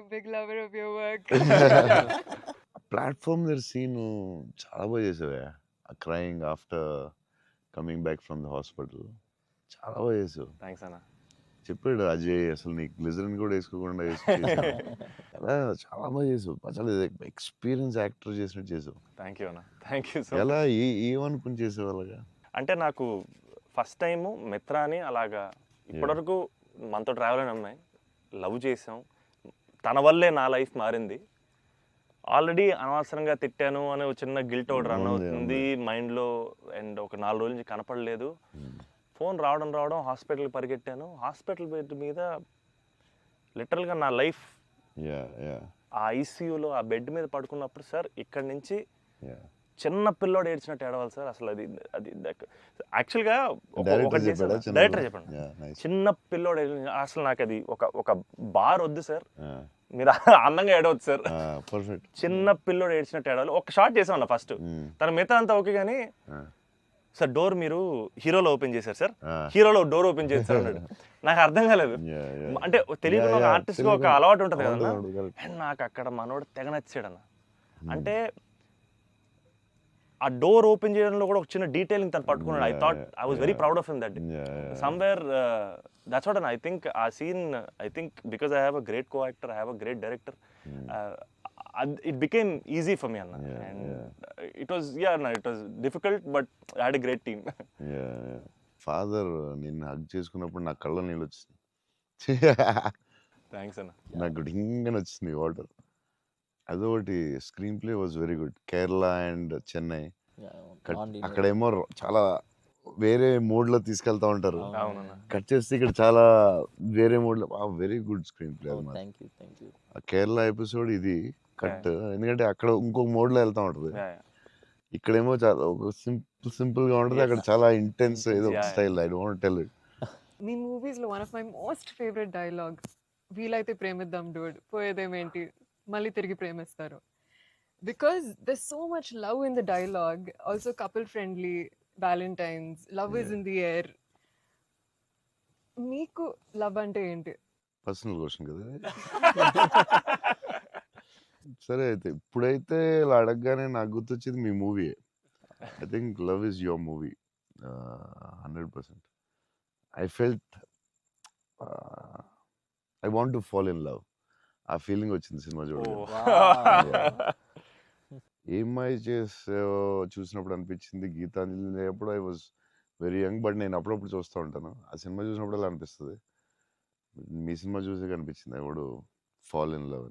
a big lover of your work. Platform దగ్గర scene చాలా బాగా చేసావే. Crying after coming back from the hospital చాలా బాగా చేసావు. థ్యాంక్స్ అన్న. చెప్పాడు అజయ్, అసలు నీకు గ్లిజరిన్ కూడా వేసుకోకుండా చేసావు. ఎలా చాలా బాగా చేసావు. అసలు ఎక్స్పీరియన్స్ యాక్టర్ చేసినట్టు చేసావు. థ్యాంక్ యూ అన్న. థ్యాంక్ యూ సో ఎలా ఏమనుకుని చేసావు అలాగా? అంటే నాకు ఫస్ట్ టైము మిత్రాని అలాగా ఇప్పటివరకు మనతో ట్రావెల్ అయిన అమ్మాయి లవ్ చేసాం, తన వల్లే నా లైఫ్ మారింది. ఆల్రెడీ అనవసరంగా తిట్టాను అనే ఒక చిన్న గిల్ట్ ఒకటి రన్ అవుతుంది మైండ్లో. అండ్ ఒక 4 రోజుల నుంచి కనపడలేదు. ఫోన్ రావడం హాస్పిటల్కి పరిగెట్టాను. హాస్పిటల్ బెడ్ మీద లిటరల్గా నా లైఫ్ ఆ ఐసీయూలో ఆ బెడ్ మీద పడుకున్నప్పుడు, సార్ ఇక్కడి నుంచి చిన్న పిల్లోడు ఏడ్చినట్టు ఏడవాలి సార్. అసలు అది అది యాక్చువల్గా డైరెక్టర్ చెప్పండి, చిన్న పిల్లోడు అసలు నాకు అది ఒక బార్ వద్దు సార్, మీరు అందంగా ఏడవద్దు సార్, చిన్న పిల్లోడు ఏడ్చినట్టు ఏడవాలి. ఒక షాట్ చేసామన్న ఫస్ట్, తన మిగతా అంతా ఓకే కానీ సార్ డోర్ మీరు హీరోలో ఓపెన్ చేశారు సార్, హీరోలో డోర్ ఓపెన్ చేశారు అన్నాడు. నాకు అర్థం కాలేదు. అంటే తెలియకుండా ఒక ఆర్టిస్ట్ గా ఒక అలవాటు ఉంటుంది కదన్నా. అండ్ నాకు అక్కడ మనోడు తెగ నచ్చాడు అన్న. అంటే ఆ డోర్ ఓపెన్ చేయడంలో కూడా ఒక చిన్న డీటెయిలింగ్ తను పట్టుకున్నాడు. I thought I was very proud of him that somewhere. That's what I think ఆ scene, I think because I have a great co actor, I have a great director, it became easy for me Anna. And it was it was difficult but I had a great team. Father నిన్ను hug చేసుకున్నప్పుడు నా కళ్ళ నీళ్ళు వచ్చింది. Thanks అన్న. నాకు డింగని వచ్చింది water. అదొకటి. Screen play was very good. Kerala and Chennai అక్కడేమో చాలా వేరే మోడ్ లో తీసుకెళ్తా ఉంటారు, కట్ చేస్తే ఇక్కడ చాలా వేరే మోడ్ లో. Very good screen play. Kerala episode ఇది కట్, ఎందుకంటే అక్కడ ఇంకొక మోడ్ లో వెళ్తా ఉంటది, ఇక్కడేమో చాలా సింపుల్ గా ఉంటది, అక్కడ చాలా ఇంటెన్స్ ఏదో style. I don't tell it. మీ మూవీస్ లో one of my most favourite dialogue, వీలైతే ప్రేమిద్దాం డూడ్, పోయేదేమేంటి మళ్ళీ తిరిగి ప్రేమిస్తారు. Because there's so much love in the dialogue, also couple friendly, Valentine's, love is in the air. మీకు లవ్ అంటే ఏంటి? పర్సనల్ క్వశ్చన్ కదా. సరే అయితే ఇప్పుడైతే ఇలా అడగగానే నాకు గుర్తొచ్చింది మీ movie. I think love is your movie 100%. I felt I want to fall in love. ఆ ఫీలింగ్ వచ్చింది సినిమా చూడగా. ఏమై చేసావో చూసినప్పుడు అనిపించింది. గీతాంజలి అప్పుడు I was very young, but నేను అప్పుడప్పుడు చూస్తూ ఉంటాను. ఆ సినిమా చూసినప్పుడు అలా అనిపిస్తుంది. మీ సినిమా చూసే కనిపించింది I would fall in love.